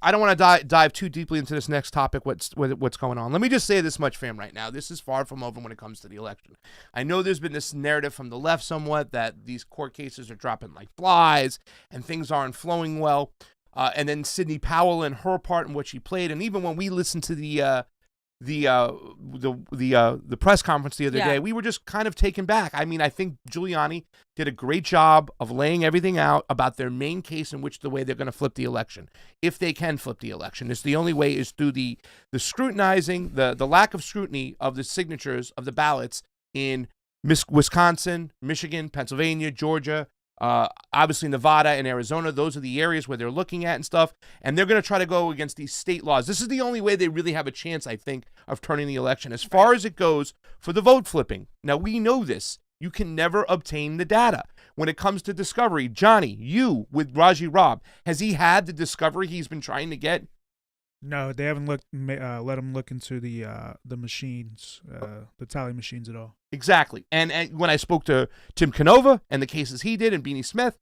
I don't want to dive too deeply into this next topic, what's going on. Let me just say this much, fam, right now. This is far from over when it comes to the election. I know there's been this narrative from the left somewhat that these court cases are dropping like flies and things aren't flowing well. And then Sidney Powell and her part and what she played. And even when we listened to the press conference the other day, we were just kind of taken back. I mean, I think Giuliani did a great job of laying everything out about their main case in which the way they're going to flip the election, if they can flip the election. It's the only way is through the scrutinizing, the lack of scrutiny of the signatures of the ballots in Wisconsin, Michigan, Pennsylvania, Georgia, obviously Nevada and Arizona. Those are the areas where they're looking at and stuff, and they're going to try to go against these state laws. This is the only way they really have a chance, I think, of turning the election as far as it goes for the vote flipping. Now, we know this. You can never obtain the data. When it comes to discovery, Johnny, you with Raji Rob, has he had the discovery he's been trying to get? No, they haven't let him look into the machines, the tally machines at all. Exactly. And when I spoke to Tim Canova and the cases he did and Benny Smith,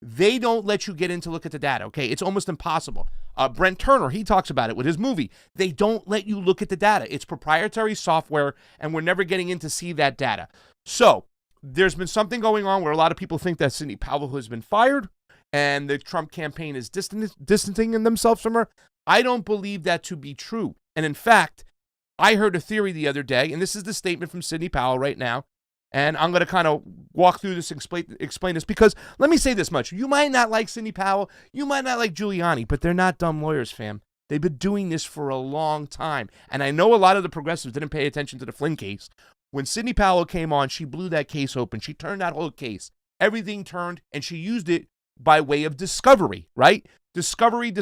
they don't let you get in to look at the data, okay? It's almost impossible. Brent Turner, he talks about it with his movie. They don't let you look at the data. It's proprietary software, and we're never getting in to see that data. So there's been something going on where a lot of people think that Sidney Powell has been fired and the Trump campaign is distancing themselves from her. I don't believe that to be true. And in fact, I heard a theory the other day, and this is the statement from Sidney Powell right now, and I'm going to kind of walk through this and explain this, because let me say this much. You might not like Sidney Powell, you might not like Giuliani, but they're not dumb lawyers, fam. They've been doing this for a long time. And I know a lot of the progressives didn't pay attention to the Flynn case. When Sidney Powell came on, she blew that case open. She turned that whole case. Everything turned, and she used it by way of discovery, right? Discovery.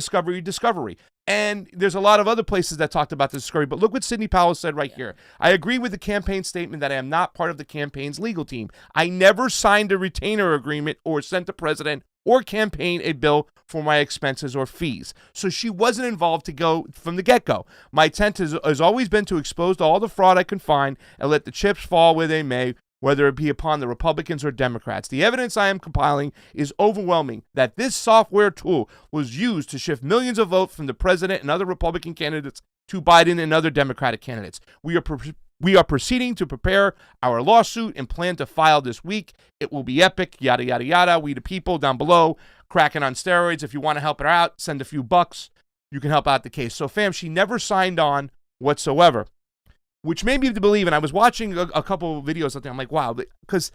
And there's a lot of other places that talked about the discovery, but look what Sidney Powell said right here. I agree with the campaign statement that I am not part of the campaign's legal team. I never signed a retainer agreement or sent the president or campaign a bill for my expenses or fees. So she wasn't involved to go from the get-go. My intent has always been to expose all the fraud I can find and let the chips fall where they may, whether it be upon the Republicans or Democrats. The evidence I am compiling is overwhelming that this software tool was used to shift millions of votes from the president and other Republican candidates to Biden and other Democratic candidates. We are proceeding to prepare our lawsuit and plan to file this week. It will be epic, yada, yada, yada. We the people down below, cracking on steroids. If you want to help her out, send a few bucks. You can help out the case. So, fam, she never signed on whatsoever, which made me believe, and I was watching a couple of videos out there. I'm like, wow, because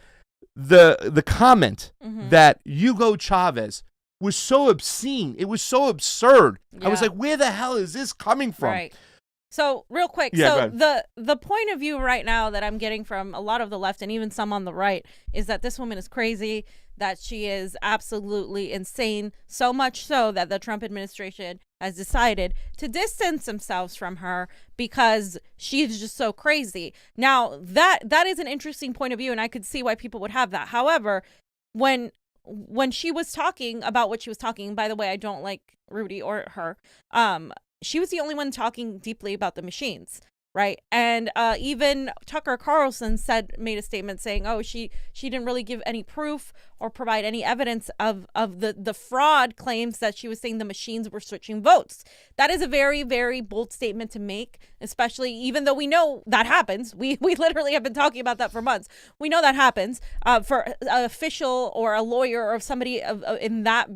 the comment that Hugo Chavez was so obscene. It was so absurd. Yeah. I was like, where the hell is this coming from? Right. So real quick, the point of view right now that I'm getting from a lot of the left and even some on the right is that this woman is crazy, that she is absolutely insane, so much so that the Trump administration has decided to distance themselves from her because she's just so crazy. Now, that is an interesting point of view, and I could see why people would have that. However, when she was talking about what she was talking, by the way, I don't like Rudy or her, she was the only one talking deeply about the machines, right? And even Tucker Carlson made a statement saying, oh, she didn't really give any proof or provide any evidence of the fraud claims that she was saying the machines were switching votes. That is a very, very bold statement to make, especially even though we know that happens. We literally have been talking about that for months. We know that happens for an official or a lawyer or somebody in that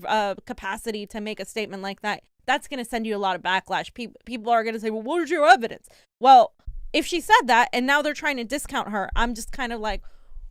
capacity to make a statement like that. That's going to send you a lot of backlash. People are going to say, well, what is your evidence? Well, if she said that and now they're trying to discount her, I'm just kind of like,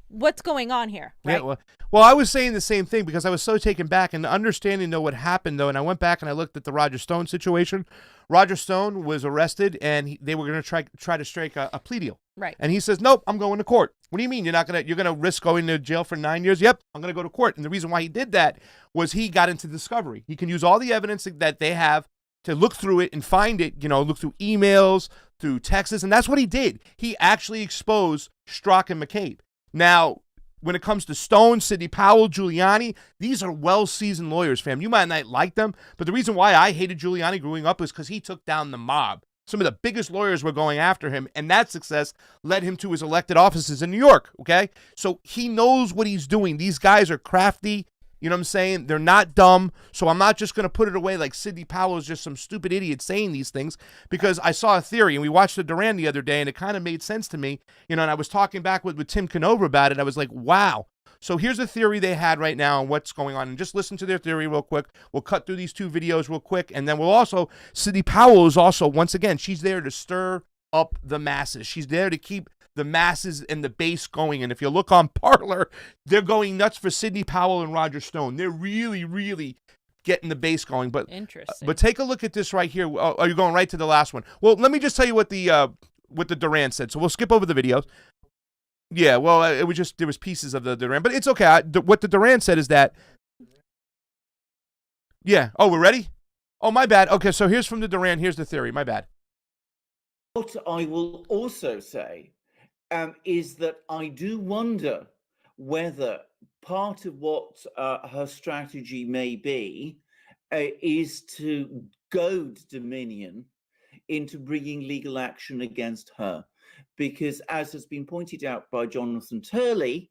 what's going on here? Right? Yeah, well, I was saying the same thing because I was so taken back and understanding, though, what happened, though, and I went back and I looked at the Roger Stone situation. Roger Stone was arrested and they were going to try to strike a plea deal. Right. And he says, nope, I'm going to court. What do you mean you're going to risk going to jail for 9 years? Yep, I'm going to go to court. And the reason why he did that was he got into discovery. He can use all the evidence that they have to look through it and find it, look through emails, through texts, and that's what he did. He actually exposed Strzok and McCabe. Now, when it comes to Stone, Sidney Powell, Giuliani, these are well-seasoned lawyers, fam. You might not like them, but the reason why I hated Giuliani growing up is because he took down the mob. Some of the biggest lawyers were going after him, and that success led him to his elected offices in New York, okay? So he knows what he's doing. These guys are crafty, You know what I'm saying? They're not dumb, so I'm not just going to put it away like Sidney Powell is just some stupid idiot saying these things, because I saw a theory, and we watched the Duran the other day, and it kind of made sense to me, and I was talking back with Tim Canova about it. I was like, wow. So here's the theory they had right now and what's going on, and just listen to their theory real quick. We'll cut through these 2 videos real quick, and then we'll also, Sidney Powell is also, once again, she's there to stir up the masses. She's there to keep the masses and the base going. And if you look on Parler, they're going nuts for Sidney Powell and Roger Stone. They're really, really getting the base going. But interesting. But take a look at this right here. Oh, are you going right to the last one? Well, let me just tell you what the Duran said. So we'll skip over the videos. Yeah, well, it was just, there was pieces of the Duran, but it's okay. What the Duran said is that, yeah. Oh, we're ready? Oh, my bad. Okay, so here's from the Duran. Here's the theory. My bad. What I will also say is that I do wonder whether part of what her strategy may be is to goad Dominion into bringing legal action against her. Because, as has been pointed out by Jonathan Turley,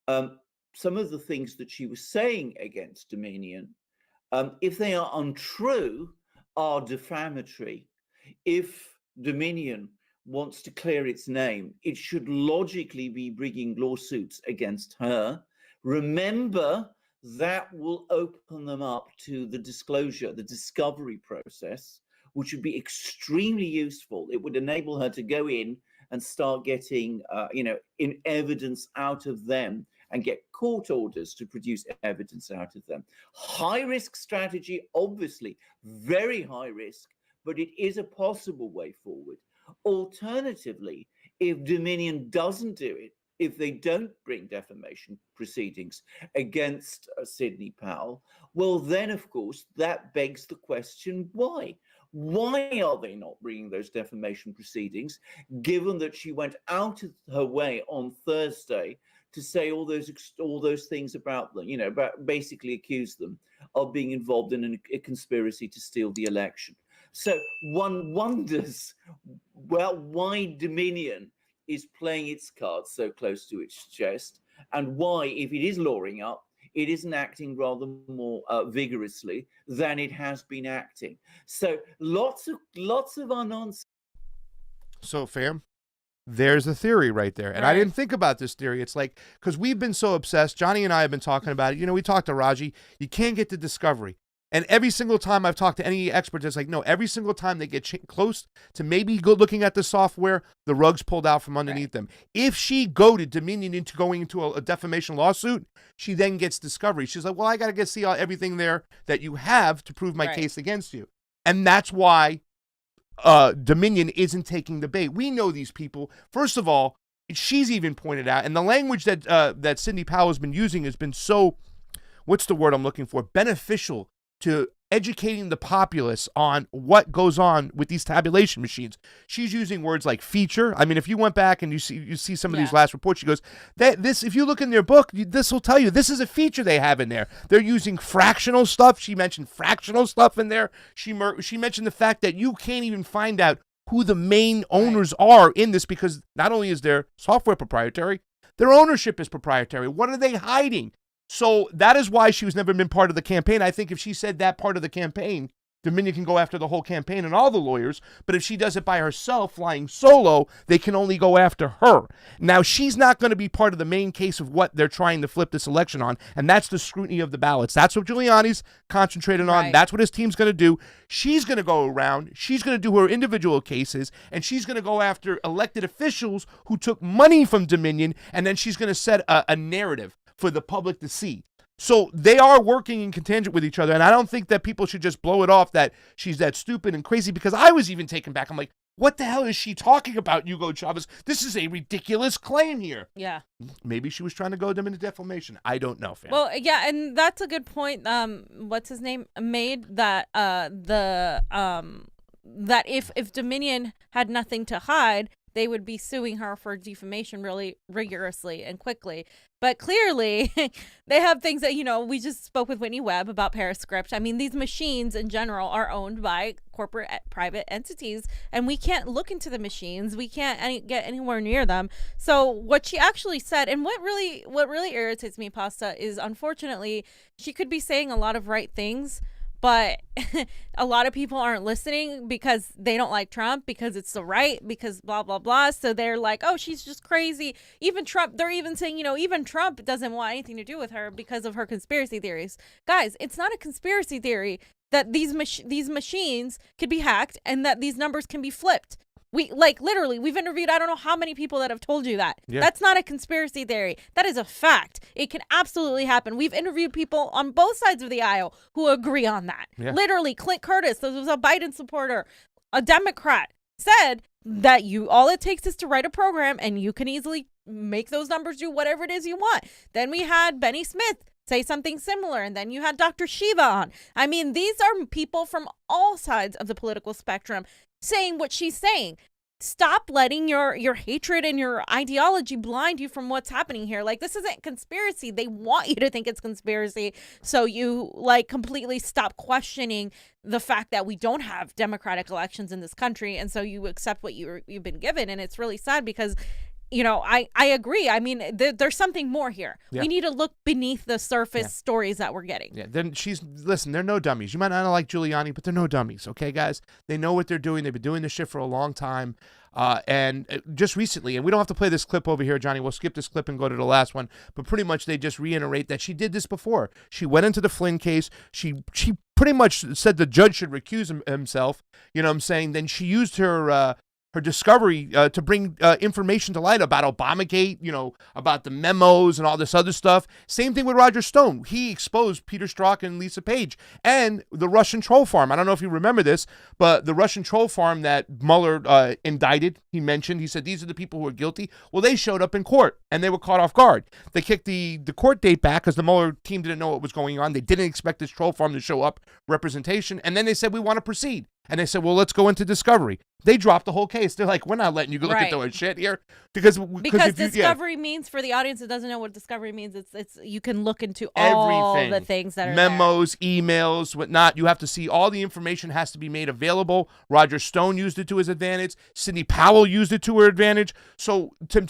some of the things that she was saying against Dominion, if they are untrue, are defamatory. If Dominion wants to clear its name, it should logically be bringing lawsuits against her. Remember, that will open them up to the disclosure, the discovery process, which would be extremely useful. It would enable her to go in and start getting, in evidence out of them and get court orders to produce evidence out of them. High risk strategy, obviously, very high risk, but it is a possible way forward. Alternatively, if Dominion doesn't do it, if they don't bring defamation proceedings against Sidney Powell, well, then, of course, that begs the question, why? Why are they not bringing those defamation proceedings, given that she went out of her way on Thursday to say all those things about them, about basically accuse them of being involved in a conspiracy to steal the election? So one wonders, well, why Dominion is playing its cards so close to its chest, and why, if it is lawyering up, it isn't acting rather more vigorously than it has been acting. So lots of unanswered. So, fam, there's a theory right there. And right. I didn't think about this theory. It's like, because we've been so obsessed. Johnny and I have been talking about it. We talked to Raji. You can't get the discovery. And every single time I've talked to any experts, it's like, no, every single time they get close to maybe looking at the software, the rug's pulled out from underneath them. If she goaded Dominion into going into a defamation lawsuit, she then gets discovery. She's like, well, I got to see everything there that you have to prove my case against you. And that's why Dominion isn't taking the bait. We know these people. First of all, she's even pointed out, and the language that Sidney Powell has been using has been so, what's the word I'm looking for, beneficial to educating the populace on what goes on with these tabulation machines. She's using words like feature. I mean, if you went back and you see some of these last reports, she goes, if you look in their book, this will tell you this is a feature they have in there. They're using fractional stuff. She mentioned fractional stuff in there. She mentioned the fact that you can't even find out who the main owners are in this, because not only is their software proprietary, their ownership is proprietary. What are they hiding? So that is why she was never been part of the campaign. I think if she said that part of the campaign, Dominion can go after the whole campaign and all the lawyers. But if she does it by herself, flying solo, they can only go after her. Now, she's not going to be part of the main case of what they're trying to flip this election on, and that's the scrutiny of the ballots. That's what Giuliani's concentrating on. That's what his team's going to do. She's going to go around. She's going to do her individual cases, and she's going to go after elected officials who took money from Dominion, and then she's going to set a narrative for the public to see. So they are working in contingent with each other, and I don't think that people should just blow it off that she's that stupid and crazy, because I was even taken back. I'm like, what the hell is she talking about, Hugo Chavez? This is a ridiculous claim here. Yeah. Maybe she was trying to goad them into defamation. I don't know, fam. Well, yeah, and that's a good point. What's his name made that that if Dominion had nothing to hide, they would be suing her for defamation really rigorously and quickly. But clearly, they have things that, we just spoke with Whitney Webb about Periscript. I mean, these machines in general are owned by corporate private entities, and we can't look into the machines. We can't get anywhere near them. So what she actually said, and what really irritates me, Pasta, is unfortunately, she could be saying a lot of right things, but a lot of people aren't listening because they don't like Trump, because it's the right, because blah, blah, blah. So they're like, oh, she's just crazy. Even Trump, they're even saying, even Trump doesn't want anything to do with her because of her conspiracy theories. Guys, it's not a conspiracy theory that these machines could be hacked and that these numbers can be flipped. Literally, we've interviewed, I don't know how many people that have told you that. Yeah. That's not a conspiracy theory. That is a fact. It can absolutely happen. We've interviewed people on both sides of the aisle who agree on that. Yeah. Literally, Clint Curtis, who was a Biden supporter, a Democrat, said that all it takes is to write a program and you can easily make those numbers do whatever it is you want. Then we had Benny Smith say something similar, and then you had Dr. Shiva on. I mean, these are people from all sides of the political spectrum saying what she's saying. Stop letting your hatred and your ideology blind you from what's happening here. Like, this isn't conspiracy. They want you to think it's conspiracy, so you completely stop questioning the fact that we don't have democratic elections in this country, and so you accept what you've been given. And it's really sad because I agree. I mean, there's something more here. Yeah. We need to look beneath the surface stories that we're getting. Yeah. Then listen, they're no dummies. You might not like Giuliani, but they're no dummies. Okay, guys? They know what they're doing. They've been doing this shit for a long time. And just recently, and we don't have to play this clip over here, Johnny. We'll skip this clip and go to the last one. But pretty much they just reiterate that she did this before. She went into the Flynn case. She pretty much said the judge should recuse himself. You know what I'm saying? Then she used her discovery to bring information to light about Obamagate, about the memos and all this other stuff. Same thing with Roger Stone. He exposed Peter Strzok and Lisa Page and the Russian troll farm. I don't know if you remember this, but the Russian troll farm that Mueller indicted, he said, these are the people who are guilty. Well, they showed up in court and they were caught off guard. They kicked the court date back because the Mueller team didn't know what was going on. They didn't expect this troll farm to show up, representation. And then they said, we want to proceed. And they said, well, let's go into discovery. They dropped the whole case. They're like, we're not letting you go look at the shit here. Because discovery means, for the audience that doesn't know what discovery means, it's you can look into all the things that are memos, emails, whatnot. You have to see all the information has to be made available. Roger Stone used it to his advantage. Sidney Powell used it to her advantage. So to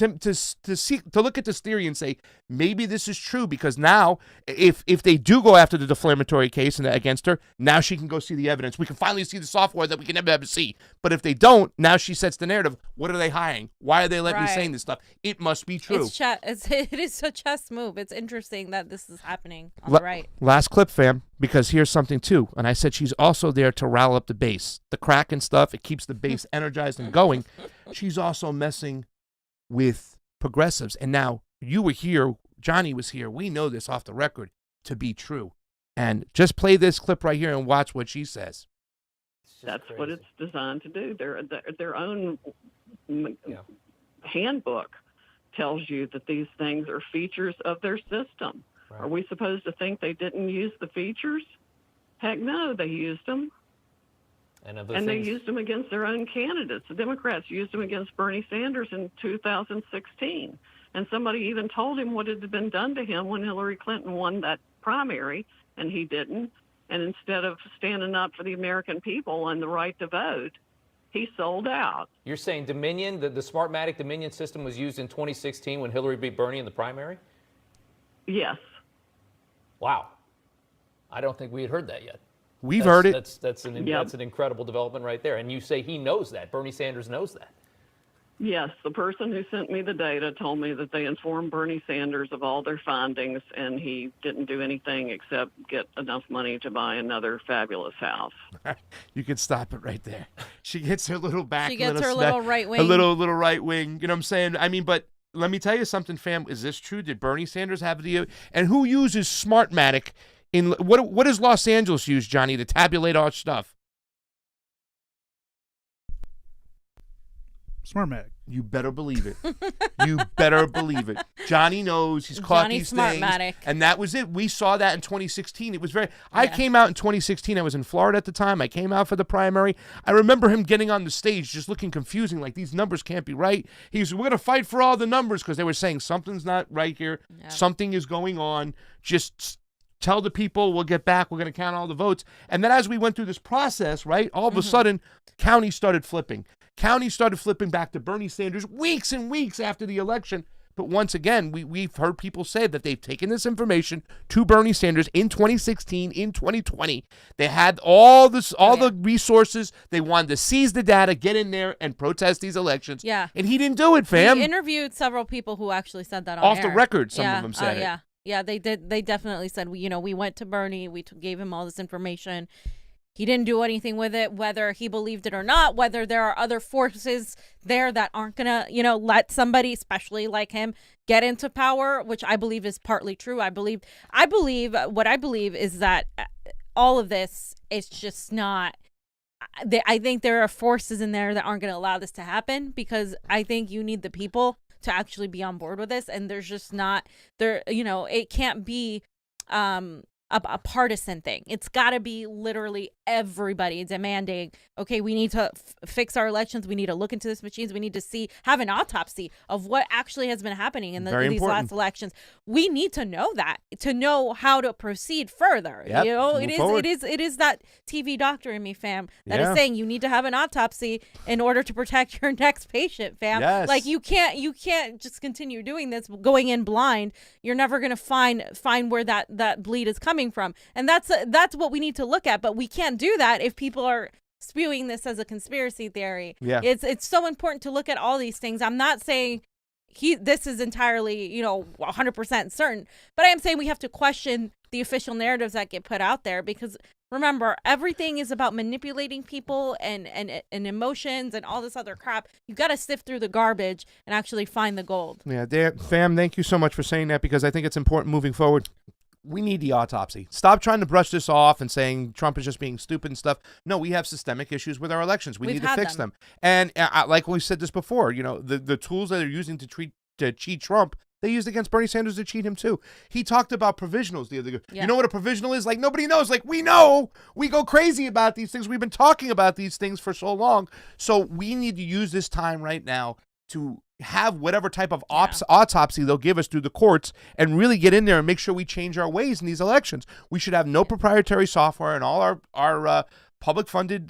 look at this theory and say, maybe this is true, because now if they do go after the defamatory case against her, now she can go see the evidence. We can finally see the software that we can never ever see. But if they don't, now she sets the narrative. What are they hiding? Why are they letting me saying this stuff? It must be true. It is a chess move. It's interesting that this is happening on the right. Last clip, fam, because here's something too. And I said she's also there to rile up the base. The crack and stuff, it keeps the base energized and going. She's also messing with progressives. And now you were here, Johnny was here. We know this off the record to be true. And just play this clip right here and watch what she says. That's crazy. What it's designed to do. Their own handbook tells you that these things are features of their system. Right. Are we supposed to think they didn't use the features? Heck no, they used them. And they used them against their own candidates. The Democrats used them against Bernie Sanders in 2016. And somebody even told him what had been done to him when Hillary Clinton won that primary, and he didn't. And instead of standing up for the American people and the right to vote, he sold out. You're saying Dominion, the Smartmatic Dominion system was used in 2016 when Hillary beat Bernie in the primary? Yes. Wow. I don't think we had heard that yet. We've heard it. That's an incredible development right there. And you say he knows that. Bernie Sanders knows that. Yes, the person who sent me the data told me that they informed Bernie Sanders of all their findings, and he didn't do anything except get enough money to buy another fabulous house. You can stop it right there. She gets her little back. She gets her little right wing. A little right wing. You know what I'm saying? I mean, but let me tell you something, fam. Is this true? Did Bernie Sanders have the... And who uses Smartmatic in... What does Los Angeles use, Johnny, to tabulate our stuff? Smartmatic. You better believe it. You better believe it. Johnny knows. He's caught Johnny these Smartmatic. things. And that was it. We saw that in 2016. It was I came out in 2016. I was in Florida at the time. I came out for the primary. I remember him getting on the stage just looking confusing, like these numbers can't be right. He was, we're going to fight for all the numbers because they were saying something's not right here. Yeah. Something is going on. Just tell the people we'll get back. We're going to count all the votes. And then as we went through this process, right, all of a sudden, counties started flipping. Counties started flipping back to Bernie Sanders weeks and weeks after the election. But once again, we've heard people say that they've taken this information to Bernie Sanders in 2016, in 2020. They had all the resources. They wanted to seize the data, get in there, and protest these elections. Yeah. And he didn't do it, fam. He interviewed several people who actually said that on Off air. the record, some of them said it. Yeah, they did. They definitely said, we went to Bernie. We gave him all this information. He didn't do anything with it, whether he believed it or not, whether there are other forces there that aren't going to, let somebody, especially like him, get into power, which I believe is partly true. What I believe is that all of this is just not, I think there are forces in there that aren't going to allow this to happen, because I think you need the people to actually be on board with this. And there's just not there, it can't be, a partisan thing. It's got to be literally everybody demanding, okay, we need to fix our elections. We need to look into these machines. We need to have an autopsy of what actually has been happening in these last elections. We need to know that, to know how to proceed further. Yep, it is that TV doctor in me, fam, that is saying you need to have an autopsy in order to protect your next patient, fam. Yes. Like you can't just continue doing this, going in blind. You're never going to find where that bleed is coming from. And that's what we need to look at, but we can't do that if people are spewing this as a conspiracy theory. Yeah. It's so important to look at all these things. I'm not saying this is entirely, 100% certain, but I am saying we have to question the official narratives that get put out there, because remember, everything is about manipulating people and emotions and all this other crap. You got to sift through the garbage and actually find the gold. Yeah, fam, thank you so much for saying that, because I think it's important moving forward. We need the autopsy. Stop trying to brush this off and saying Trump is just being stupid and stuff. No, we have systemic issues with our elections. We need to fix them. And like we said this before, the tools that they're using to cheat Trump, they used against Bernie Sanders to cheat him too. He talked about provisionals the other day. Yeah. You know what a provisional is? Like, nobody knows. Like, we know. We go crazy about these things. We've been talking about these things for so long. So we need to use this time right now to have whatever type of autopsy they'll give us through the courts and really get in there and make sure we change our ways in these elections. We should have no proprietary software in all our public-funded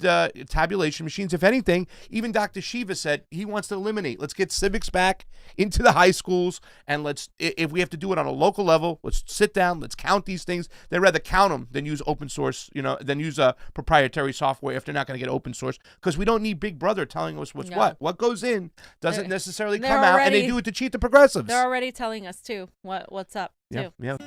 tabulation machines. If anything, even Dr. Shiva said he wants to eliminate. Let's get civics back into the high schools, and if we have to do it on a local level, let's sit down, let's count these things. They'd rather count them than use open source, than use proprietary software if they're not going to get open source, because we don't need Big Brother telling us what's what. What goes in doesn't necessarily come out, and they do it to cheat the progressives. They're already telling us, too, what's up, too. Yeah.